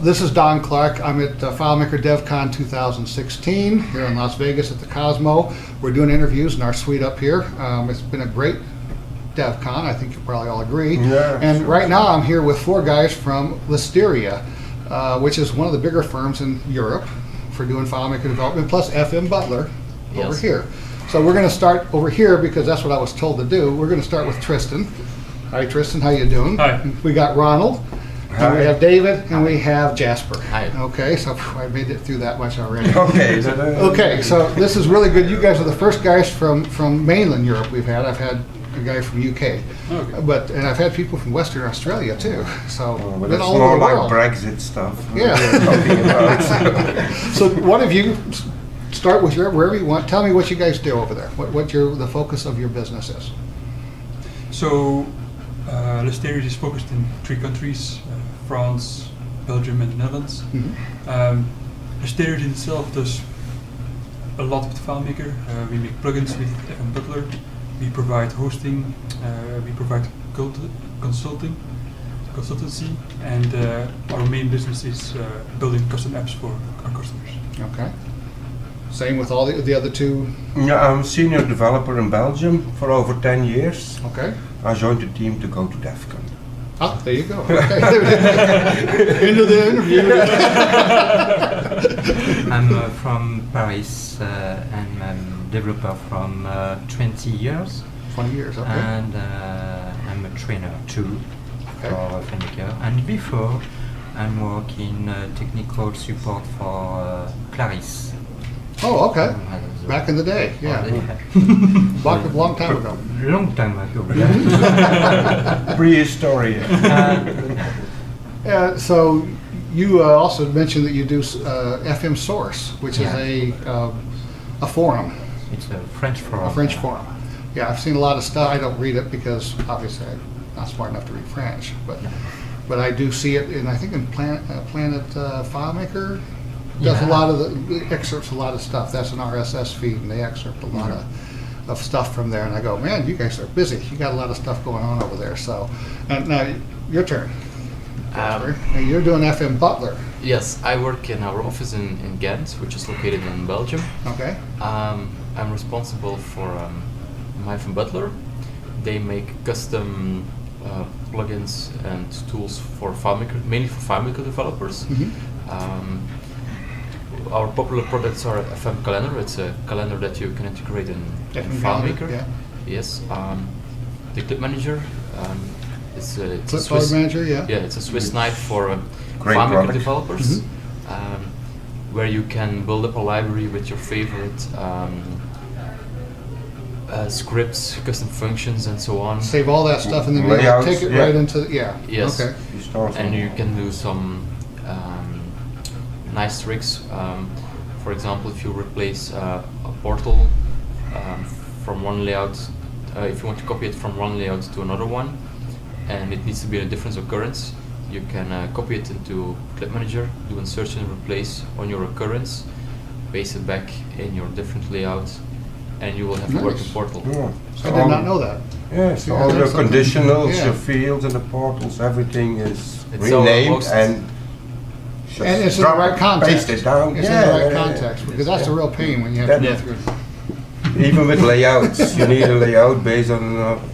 this is Don Clark. I'm at FileMaker DevCon 2016 here in Las Vegas at the Cosmo. We're doing interviews in our suite up here. It's been a great DevCon, I think you probably all agree. Yeah, and sure, right now I'm here with 4 guys from Lesterius, which is one of the bigger firms in Europe for doing FileMaker development, plus FileMaker over here. So we're going to start over here because that's what I was told to do. We're going to start with Tristan. Hi Tristan, how you doing? Hi. We got Ronald. Hi. And we have David, and we have Jasper. Hi. Okay, so I made it through that much already. Okay. Okay, so this is really good. You guys are the first guys from mainland Europe we've had. I've had a guy from UK, Okay. and I've had people from Western Australia too. So Oh, but been it's all more over the like world. Brexit stuff. Yeah. we're talking about. So one of you start with wherever you want. Tell me what you guys do over there. What the focus of your business is. So, Lesterius is focused in 3 countries, France, Belgium and the Netherlands. Lesterius in itself does a lot with FileMaker. We make plugins with FileMaker. We provide hosting, we provide consultancy, and our main business is building custom apps for our customers. Okay. Same with all the other 2. Yeah, I'm a senior developer in Belgium for over 10 years. Okay. I joined the team to go to DevCon. Ah, there you go. Okay. Into the interview. I'm from Paris and I'm a developer from 20 years. 20 years, okay. And I'm a trainer too Okay. for FileMaker. And before, I'm working technical support for Claris. Oh, okay. Back in the day, yeah. Back a long time ago. Long time ago. Prehistory. So you also mentioned that you do FM Source, which is a forum. It's a French forum. A French forum. Yeah, I've seen a lot of stuff. I don't read it because obviously I'm not smart enough to read French, but I do see it, and I think in Planet FileMaker does a lot of excerpts a lot of stuff. That's an RSS feed, and they excerpt a lot of stuff from there. And I go, man, you guys are busy. You got a lot of stuff going on over there. So, and now your turn. And you're doing FileMaker. Yes, I work in our office in Ghent, which is located in Belgium. Okay. I'm responsible for myFMBUTLER. They make custom plugins and tools for FileMaker, mainly for FileMaker developers. Our popular products are FM Calendar. It's a calendar that you can integrate in FileMaker. Yeah. Yes. The Clip Manager. It's a Clipboard Manager, yeah. Yeah, it's a Swiss knife for Great FileMaker product. developers, where you can build up a library with your favorite scripts, custom functions, and so on. Save all that stuff and then Layouts, take it right into Yes. Okay. And you can do some nice tricks. For example, if you replace a portal from one layout, if you want to copy it from one layout to another one, and it needs to be a different occurrence, you can copy it into Clip Manager, do insert and replace on your occurrence, paste it back in your different layout, and you will have a working portal. Yeah. I did not know that. Yeah, so Yeah, all that's the something. conditionals, Yeah. your fields and the portals, everything is It's renamed almost- and just And it's in the drop right it, context. paste it down. It's in the right context, because that's the real pain when you have to go Yeah. through. Even with layouts, you need a layout based on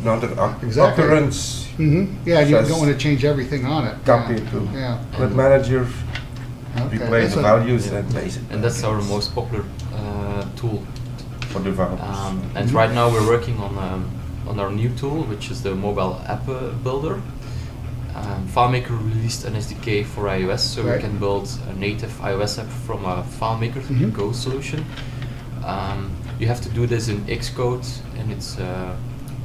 another Exactly. occurrence. Yeah, you Just don't want to change everything on it. Copy Yeah. it to Yeah. Clip Manager, Okay. replace That's the a- values and paste it. And that's our most popular tool. for developers. And right now we're working on our new tool, which is the mobile app builder. FileMaker released an SDK for iOS, so Right. we can build a native iOS app from a FileMaker Go solution. You have to do this in Xcode, and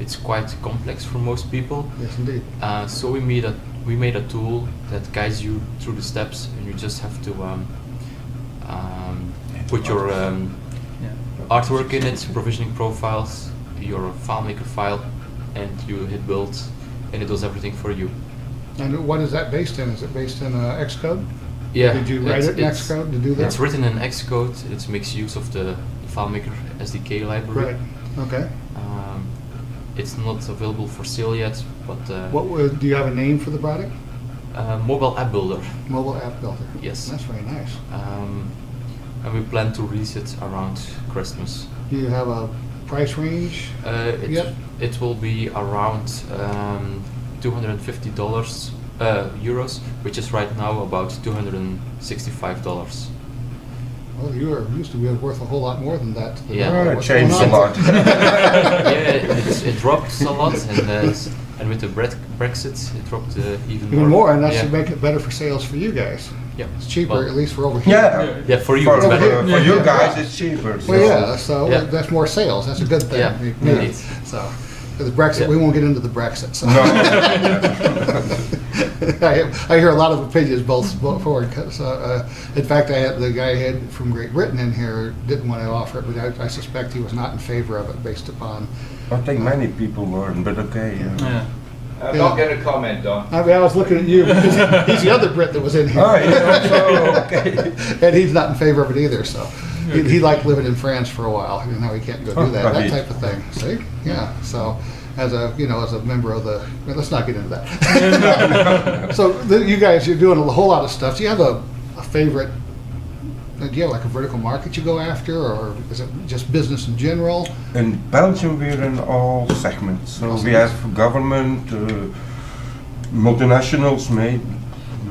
it's quite complex for most people. Yes, indeed. So we made a tool that guides you through the steps, and you just have to put your artwork in it, provisioning profiles, your FileMaker file, and you hit build, and it does everything for you. And what is that based in? Is it based in Xcode? Yeah. Did you write it in Xcode to do that? It's written in Xcode. It makes use of the FileMaker SDK library. Right. Okay. It's not available for sale yet, but Do you have a name for the product? Mobile app builder. Mobile app builder. Yes. That's very nice. And we plan to release it around Christmas. Do you have a price range? Yep. It will be around $250 euros, which is right now about $265. Well, you used to be worth a whole lot more than that. Yeah. Oh, it What's changed a going on? lot. It dropped a lot, and with the Brexit, it dropped even more. Even more, and that Yeah. should make it better for sales for you guys. Yeah. It's cheaper, Well, at least for over here. Yeah. Yeah, for you For, it's better. for you guys, it's cheaper. Well, yeah, so Yeah. that's more sales. That's a good thing. Yeah, indeed. So, for the Brexit, Yeah. we won't get into the Brexit. So. No. I hear a lot of opinions both forward. So, in fact, I had the guy I had from Great Britain in here didn't want to offer it, but I suspect he was not in favor of it based upon. I think many people weren't, but okay. Yeah. I'm not going to comment on. I mean, I was looking at you because he's the other Brit that was in here. Oh, yeah, so, okay. And he's not in favor of it either, so. He liked living in France for a while, and now he can't go do that, that type of thing, see? Yeah, so, as a member of the, well, let's not get into that. So, you guys, you're doing a whole lot of stuff. Do you have a favorite, do you have like a vertical market you go after, or is it just business in general? In Belgium, we're in all segments. So we have government, multinationals,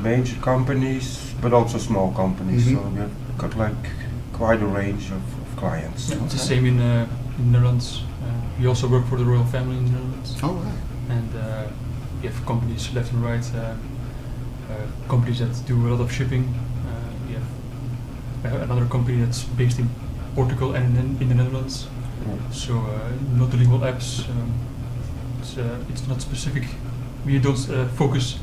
major companies, but also small companies. Mhm. So we have got like quite a range of clients. It's the same in the Netherlands. We also work for the royal family in the Netherlands. Oh, right. And you have companies left and right, companies that do a lot of shipping. We have another company that's based in Portugal and in the Netherlands. So multilingual apps. It's not specific. We don't focus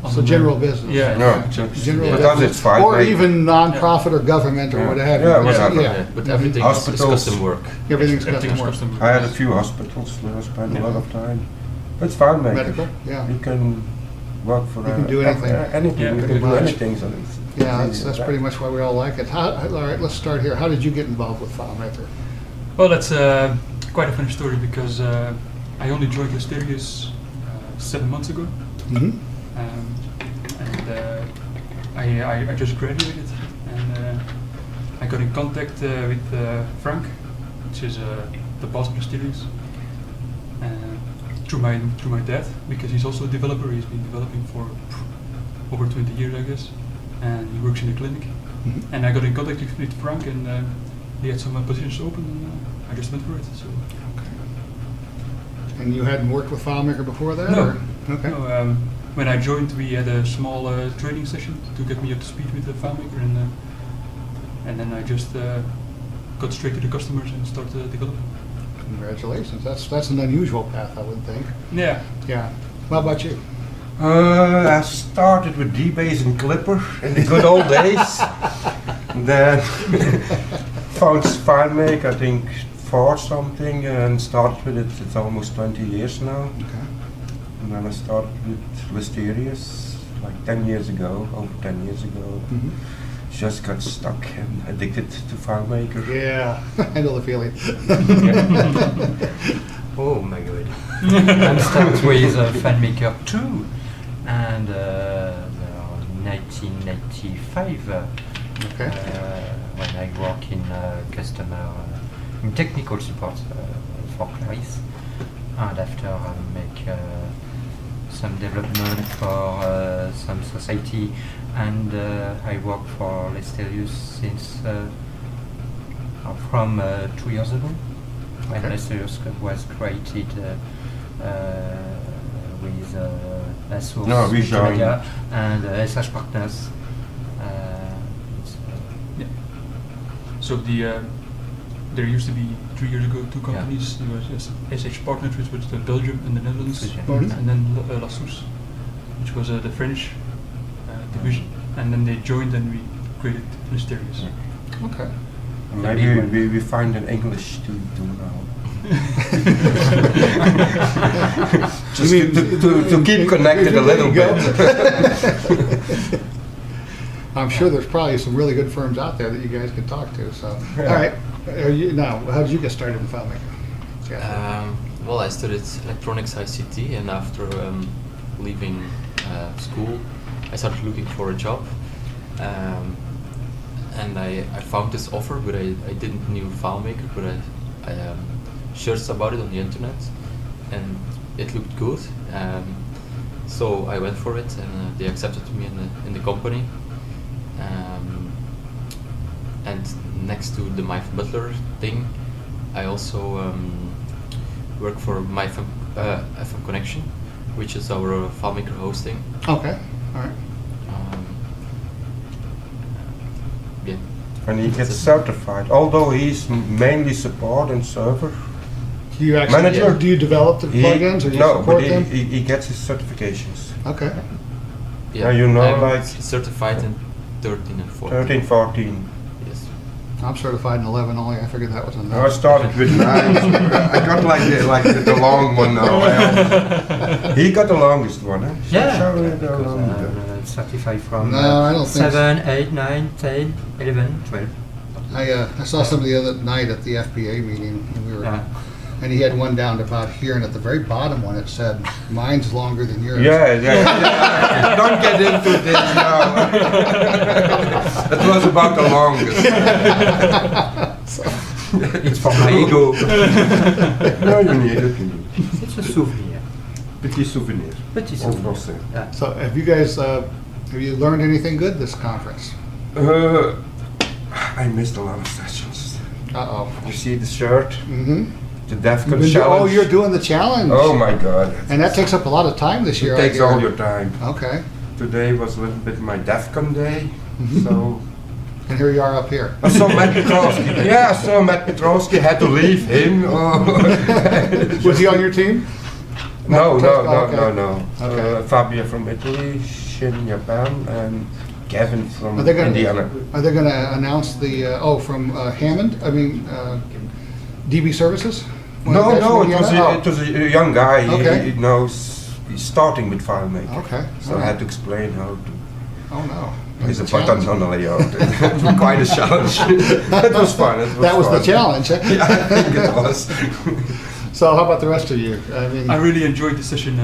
on So general business. Yeah. No, General because business. it's fine. Or even non-profit or government or Yeah. what have you. Yeah, But whatever. Yeah, but everything is Hospitals. custom work. Everything's Everything's custom work. custom. I had a few hospitals where I spent a lot of time. It's FileMaker. Medical, yeah. You can work for You can do anything. anything. Yeah, you can pretty do much. anything. So it's Yeah, easy that's as pretty that. much why we all like it. All right, let's start here. How did you get involved with FileMaker? Well, that's quite a funny story because I only joined Lesterius 7 months ago. Mm-hmm. And I just graduated, and I got in contact with Frank, which is the boss of Lesterius, through my dad, because he's also a developer. He's been developing for over 20 years, I guess, and he works in the clinic. Mm-hmm. And I got in contact with Frank, and he had some positions open, and I just went for it. So. And you hadn't worked with FileMaker before that? No. Or? Okay. No, when I joined, we had a small training session to get me up to speed with the FileMaker, and then I just got straight to the customers and started developing. Congratulations. That's an unusual path, I would think. Yeah. Yeah. How about you? I started with DBase and Clipper in the good old days. Then found FileMaker, I think, for something, and started with it. It's almost 20 years now. Okay. And then I started with Lesterius like 10 years ago, over 10 years ago. Mm-hmm. Just got stuck and addicted to FileMaker. Yeah, I know the feeling. Oh my god. I started with FileMaker 2 and 1995 Okay. when I work in customer in technical support for Claris, and after I make some development for some society, and I work for Lesterius since from 2 years ago, when Okay. Lesterius was created with Source No, we joined. Media and SH Partners. It's, Yeah. So there used to be 3 years ago 2 companies. There was SH Partners, which was Belgium and the Netherlands, Mhm. and then La Source, which was the French division. And then they joined, and we created Lesterius. Okay. Maybe we find an English to do now. Just You mean- to keep connected a little There you bit. I'm sure there's probably some really good firms out there that you guys could talk to. So, all right. Now, how did you get started in FileMaker? Jasper? Well, I studied electronics ICT, and after leaving school, I started looking for a job, and I found this offer, but I didn't knew FileMaker, but I searched about it on the internet, and it looked good. So I went for it, and they accepted me in the company. And next to the myFMBUTLER thing, I also work for myFM Connection, which is our FileMaker hosting. Okay, all right. Yeah. And he gets certified, although he's mainly support and server. Do you actually Manager? do you develop the plugins or do you no, support but them? he gets his certifications. Okay. Yeah, you know, I'm like certified in 13 and 14. 13, 14. Yes. I'm certified in 11 only. I figured that was enough. I started with 9. I got the long one now. He got the longest one, huh? Yeah, Show me because the long- I'm certified from No, I don't think so. 7, 8, 9, 10, 11, 12. I saw somebody the other night at the FBA meeting, and we were, Yeah. and he had one down to about here, and at the very bottom one it said, "Mine's longer than yours." Yeah. Don't get into this now. It was about the longest. It's for my ego. No, you need it. You need it. It's a souvenir. Petit souvenir. Petit En souvenir. français. Yeah. So, have you guys have you learned anything good this conference? I missed a lot of sessions. Uh oh. You see the shirt? Mm-hmm. The DevCon challenge? Oh, you're doing the challenge. Oh my god. And that takes up a lot of time this year. It I takes hear. all your time. Okay. Today was a little bit my DevCon day, Mhm. so And here you are up here. I saw Matt Petrovsky. Yeah, I saw Matt Petrovsky. Had to leave him. Oh. Was he on your team? No, Okay. no. Okay. Fabio from Italy, Shin Japan, and Kevin from Are they gonna Indiana. Are they going to announce the from Hammond? I mean, DB Services? One of the guys No, from Indiana? it was a young guy. Okay. He knows. He's starting with FileMaker. Okay. So I had to explain how to. Oh no. There's a That's a button on the layout. It was quite a challenge. It was fun. That was the fun. challenge. eh? Yeah, I think it was. So how about the rest of you? I mean, I really enjoyed the session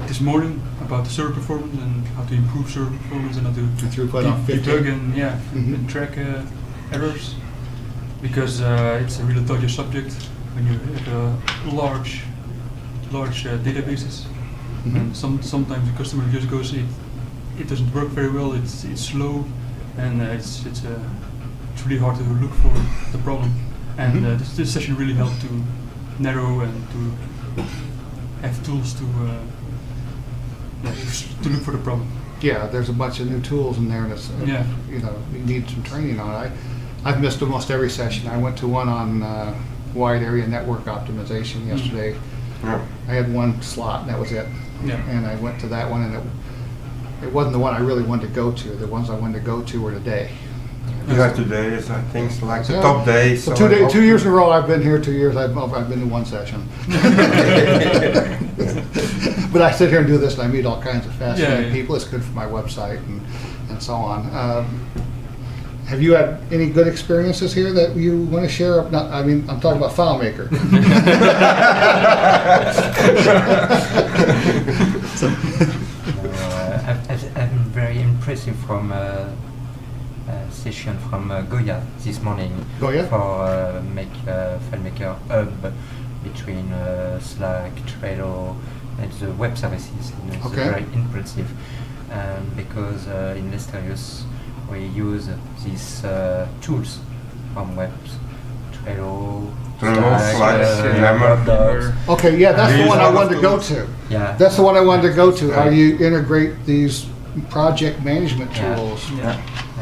this morning about the server performance and how to improve server performance and how to throughput on 50. debug and Mhm. and track errors, because it's a really dodgy subject when you have large databases, Mhm. and sometimes the customer just goes, it doesn't work very well, it's slow, and it's really hard to look for the problem. And Mhm. this session really helped to narrow and to have tools to look for the problem. yeah, there's a bunch of new tools in there, and it's, Yeah. you know, you need some training on it. I've missed almost every session. I went to one on wide area network optimization yesterday. Yeah. I had one slot, and that was it. Yeah. And I went to that one, and it wasn't the one I really wanted to go to. The ones I wanted to go to were today. Yeah, today is I think like the Yeah. top day. So So I hope 2 years in a row I've been here. 2 years I've been to one session. But I sit here and do this, and I meet all kinds of fascinating Yeah. people. It's good for my website and so on. Have you had any good experiences here that you want to share? Not, I mean, I'm talking about FileMaker. I'm very impressive from session from Goya this morning Goya? for make FileMaker hub between Slack, Trello, and the web services. And it's Okay. very impressive because in Lesterius we use these tools from webs, Trello, Slack, Yammer. Okay, yeah, that's the These one I are wanted to go tools. to. Yeah. That's the one I wanted to go to. How Right. you integrate these project management Yeah. tools Yeah.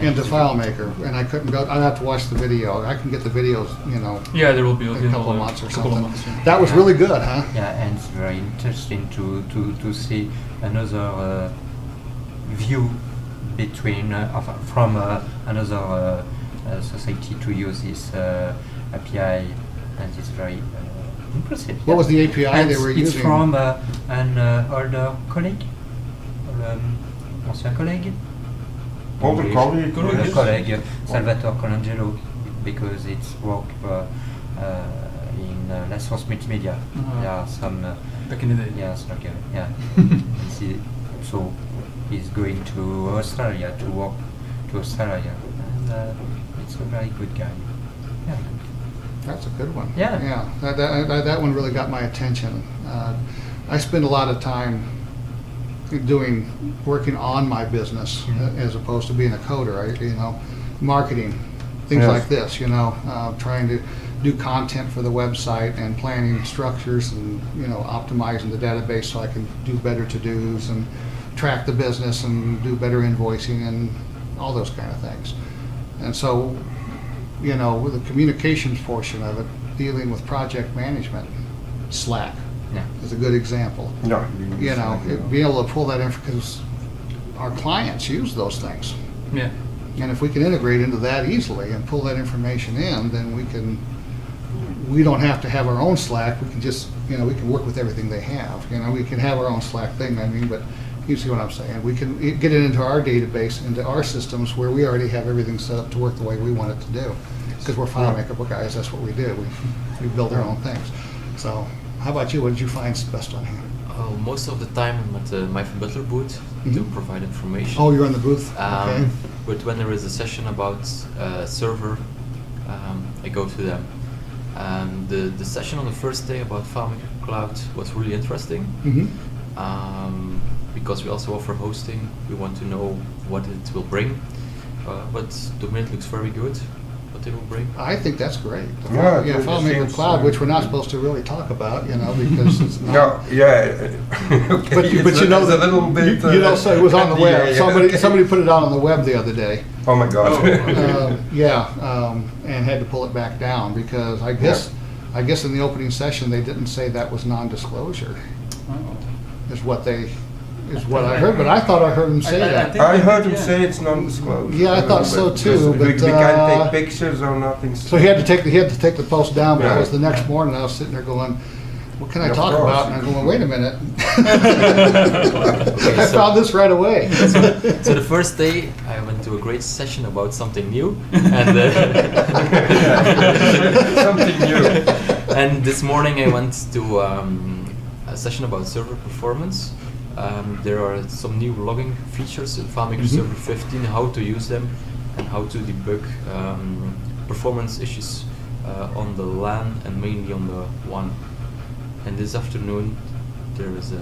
into FileMaker, and I couldn't go. I'd have to watch the video. I can get the videos, you know, Yeah, there will be in a couple of months or something. yeah. That was really good, huh? Yeah, and it's very interesting to see another view between from another society to use this API, and it's very impressive. What was the API And they were it's using? from an older colleague, ancien collègue. Older English. colleague, Older yes. colleague, Salvatore Colangelo, because it's work in La Source Multimedia. Uh-huh. There are some Back in the day. yes, okay, yeah. It's also is going to Australia to work to Australia, and it's a very good guy. Yeah. That's a good one. Yeah. Yeah, that one really got my attention. I spend a lot of time working on my business as opposed to being a coder. Marketing, things Yes. like this. Trying to do content for the website and planning structures and optimizing the database so I can do better to-dos and track the business and do better invoicing and all those kind of things. And so, with the communications portion of it, dealing with project management, Slack Yeah. is a good example. No, Being able to pull that in because our clients use those things. Yeah. And if we can integrate into that easily and pull that information in, then we don't have to have our own Slack. We can just, we can work with everything they have. We can have our own Slack thing, but you see what I'm saying. We can get it into our database, into our systems where we already have everything set up to work the way we want it to do. Because we're FileMaker guys, that's what we do. We build our own things. So how about you? What did you find best on here? Most of the time I'm at the myFMBUTLER booth to provide information. Oh, you're in the booth? Okay. But when there is a session about server, I go to them. The session on the first day about FileMaker Cloud was really interesting. Because we also offer hosting. We want to know what it will bring. But the minute looks very good, what they will bring. I think that's great. Yeah, it FileMaker seems, Cloud, which we're not supposed to really talk about, because it's not. No, yeah. Okay, But you it's know a little bit. so it was on the web. Yeah. Somebody put it out on the web the other day. Oh my God. And had to pull it back down because I guess in the opening session they didn't say that was non-disclosure. Is what I heard, but I thought I heard him say that. I heard him say it's non-disclosed. Yeah, I thought so too, we but, can't take pictures or nothing. So he had to take the post down. But it was the Yeah. next morning. I was sitting there going, "What can I Yeah, of talk course. about?" And I'm going, "Wait a minute." Okay, I found this right away. So the first day I went to a great session about something new, and Something new. and this morning I went to a session about server performance. There are some new logging features in FileMaker Server 15, how to use them and how to debug performance issues on the LAN and mainly on the WAN. And this afternoon there is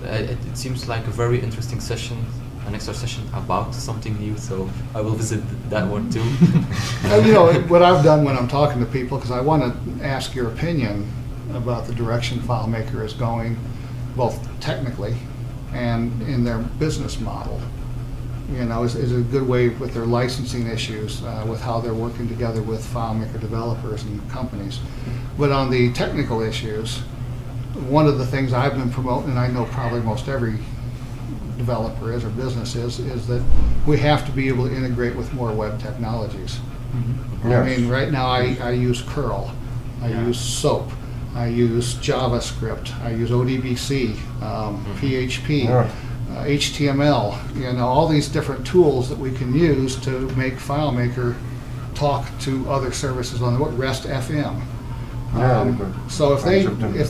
it seems like a very interesting session, an extra session about something new, so I will visit that one too. What I've done when I'm talking to people, because I want to ask your opinion about the direction FileMaker is going, both technically and in their business model. Is a good way with their licensing issues, with how they're working together with FileMaker developers and companies. But on the technical issues, one of the things I've been promoting, and I know probably most every developer is or business is that we have to be able to integrate with more web technologies. Yes. I mean, right now I use curl, I use SOAP, I use JavaScript, I use ODBC, PHP, HTML, all these different tools that we can use to make FileMaker talk to other services on the web, REST FM. So if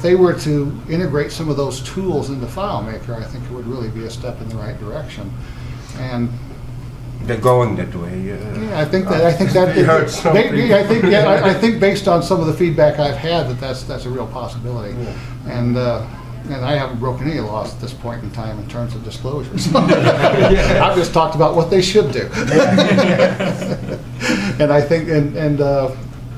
they were to integrate some of those tools into FileMaker, I think it would really be a step in the right direction. And they're going that way. yeah, I think based on some of the feedback I've had, that's a real possibility. Yeah. And I haven't broken any laws at this point in time in terms of disclosures. I've just talked about what they should do. And I think,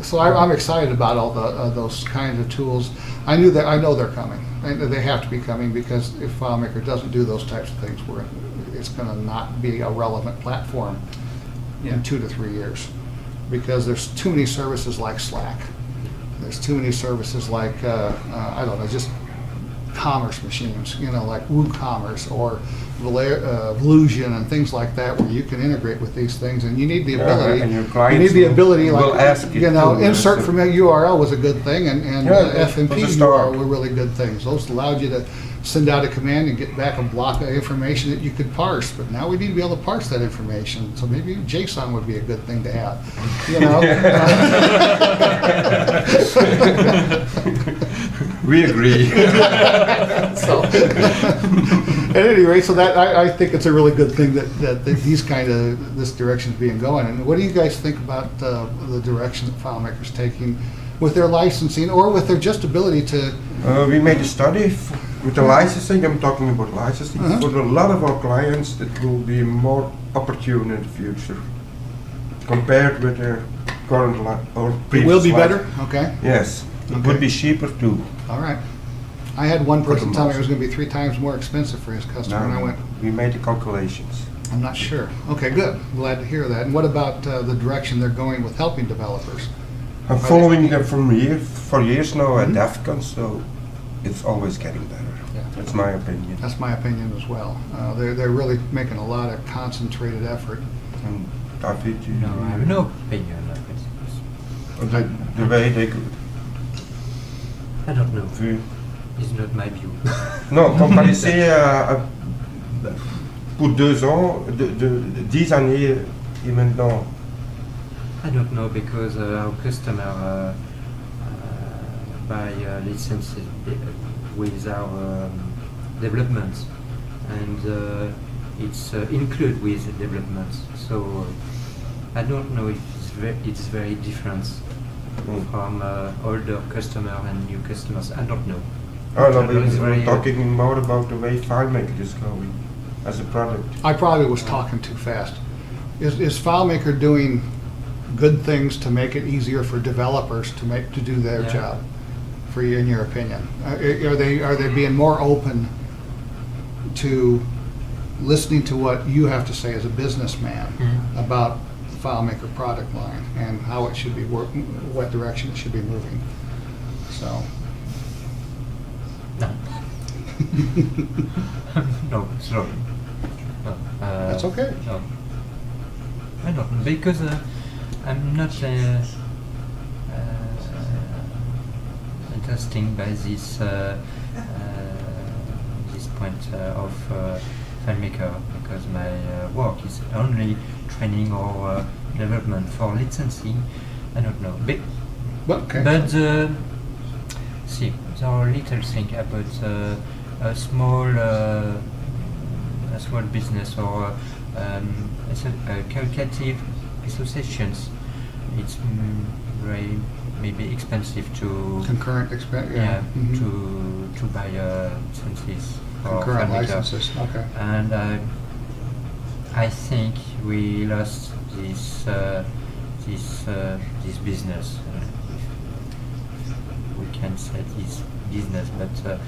so I'm excited about all those kinds of tools. I know they're coming. And they have to be coming, because if FileMaker doesn't do those types of things, it's going to not be a relevant platform in 2 to 3 years, because there's too many services like Slack. There's too many services like just commerce machines, like WooCommerce or Volusion and things like that, where you can integrate with these things, and you need the ability. And your clients will ask you to, insert from a URL was a good thing, and Yeah, FMP for the start. URL were really good things. Those allowed you to send out a command and get back a block of information that you could parse. But now we need to be able to parse that information. So maybe JSON would be a good thing to have. You know. We agree. So, at any rate, so that I think it's a really good thing that these this direction's being going. And what do you guys think about the direction that FileMaker's taking with their licensing or with their just ability to? We made a study with the licensing. I'm talking about licensing. For a lot of our clients, it will be more opportune in the future compared with their current or previous. It will be license. better. Okay. Yes, it Okay. would be cheaper too. All right. I had one For the person tell me it most. was going to be 3 times more expensive for his customer, and I went, We made the calculations. I'm not sure. Okay, good. Glad to hear that. And what about the direction they're going with helping developers? I'm following them for years now at Mhm. DevCon, so it's always getting better. Yeah. That's my opinion. That's my opinion as well. They're really making a lot of concentrated effort. And David, you No, I have no opinion of it. the way they go. I don't know. vu- It's not my view. Non, comparer pour 2 ans, 10 années et maintenant. I don't know because our customer buy licenses with our developments, and it's included with the developments. So I don't know if it's very different from older customer and new customers. I don't know. Oh no, but It's very, we're talking more about the way FileMaker is going as a product. I probably was talking too fast. Is FileMaker doing good things to make it easier for developers to do their Yeah. job? For you, in your opinion, are they being more open to listening to what you have to say as a businessman about the FileMaker product line and how it should be what direction it should be moving? So. No. No, sorry. No, That's okay. No. I don't know, because I'm not interested by this this point of FileMaker, because my work is only training or development for licensing. I don't know. Okay. But see, there are little thing about a small business or caritative associations. It's very maybe expensive to Concurrent expense. yeah, Mhm. to buy licenses for Concurrent FileMaker. licenses. Okay. And I think we lost this business. We can say this business, but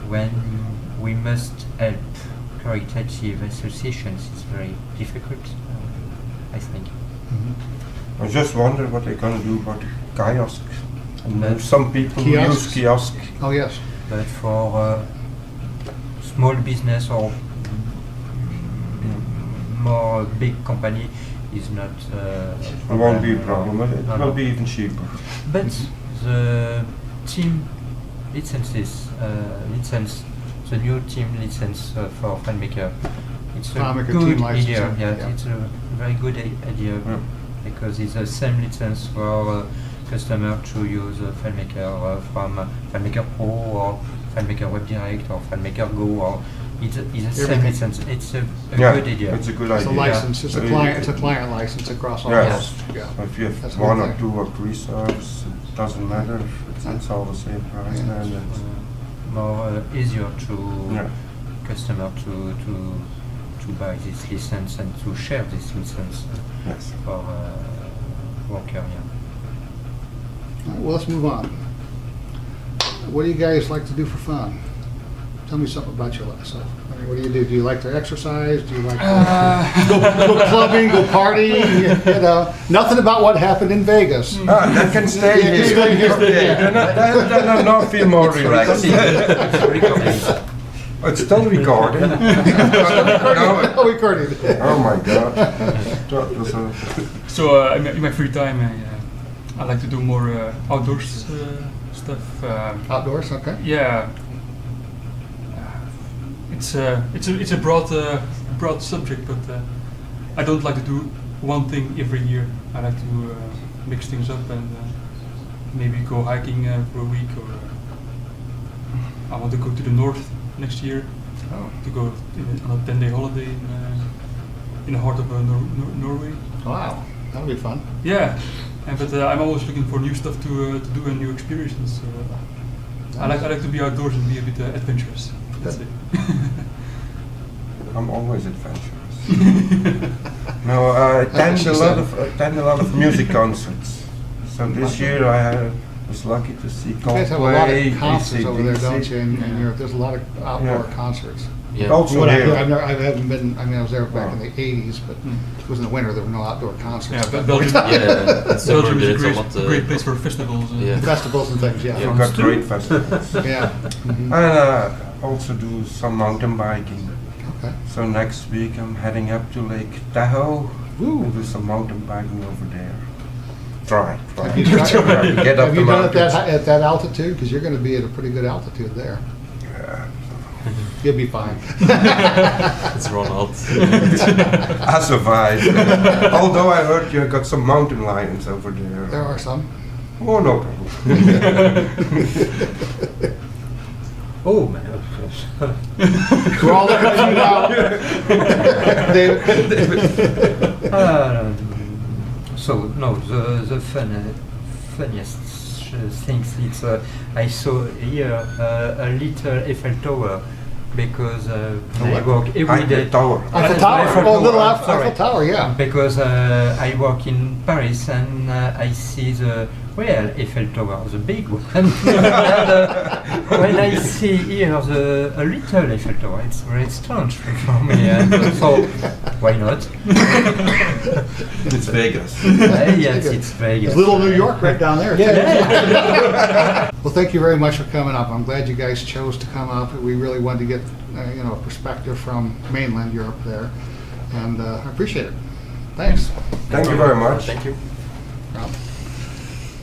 when we must help caritative associations, it's very difficult. I think. Mhm. I just wonder what they're gonna do about the kiosk. And But some people Kiosks? use kiosk. Oh yes. But for small business or more big company, is not. It won't be a problem. It No, will no. be even cheaper. But the team licenses, the new team license for FileMaker, it's a FileMaker good team licensing, idea. Yeah, yeah. it's a very good idea Yeah. because it's the same license for customer to use FileMaker from FileMaker Pro or FileMaker Web Direct or FileMaker Go, or it's the same Everything. license. It's a Yeah, good idea. it's a good It's a idea. license. It's a client. It's a client license across all Yes. those. Yeah. So if you have That's a 1 good or thing. 2 or 3 servers, it doesn't matter. It's all the same price. Yeah. And it's, More easier to yeah. customer to buy this license and to share this license Yes. for worker. Yeah. All right, well, let's move on. What do you guys like to do for fun? Tell me something about yourself. I mean, what do you do? Do you like to exercise? Do you like to go clubbing, go party? You know, nothing about what happened in Vegas. That can stay Yeah, here. stay here. Okay. Then I now feel more relaxed. It's still recording. Oh, we recorded. Oh my god. That was a- So in my free time, I like to do more outdoors stuff. Outdoors, okay. Yeah, it's a broad subject, but I don't like to do one thing every year. I like to mix things up and maybe go hiking for a week, or I want to go to the north next year to go on a 10-day holiday in the heart of Norway. Wow, that'll be fun. Yeah, but I'm always looking for new stuff to do and new experiences. So, I like to be outdoors and be a bit adventurous. That's it. I'm always adventurous. No, I attend a lot of music concerts. So this year I was lucky to see You guys have a lot Coldplay, of concerts over there, don't AC/DC. you? In Europe, there's a lot of outdoor concerts. Yeah. Also What I here. hear, I haven't been. I mean, I was there back in the '80s, but it was in the winter. There were no outdoor concerts. Yeah, but Belgium, Yeah, in summer Belgium there is is a a lot. great place for festivals. Yeah. Festivals and things. Yeah. We've got great festivals. Yeah. Mhm. And also do some mountain biking. Okay. So next week I'm heading up to Lake Tahoe Ooh. and do some mountain biking over there. Try. Have you, tried, Get up have the you done it mountains. at that altitude? Because you're going to be at a pretty good altitude there. Yeah. You'll be fine. It's Ronald. I survived. Although I heard you got some mountain lions over there. There are some. Oh, no problem. Oh, man. We're all looking at you now. David. So no, the funniest things it's I saw here a little Eiffel Tower because I what? work every day. Eiffel Tower. Eiffel Eiffel Tower. Tower, Oh, little sorry. Eiffel Tower. Yeah. Because I work in Paris and I see the real Eiffel Tower, the big one. And when I see here a little Eiffel Tower, it's very strange for me. And so why not? It's Vegas. Yes, it's Vegas. It's little New York right down there. Yeah. Well, thank you very much for coming up. I'm glad you guys chose to come up. We really wanted to get a perspective from mainland Europe there, and I appreciate it. Thanks. Thank you very much. Thank you. Rob,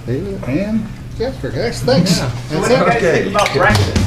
David, and Jasper, guys. Thanks. Yeah. That's What do you it. guys think about Brexit?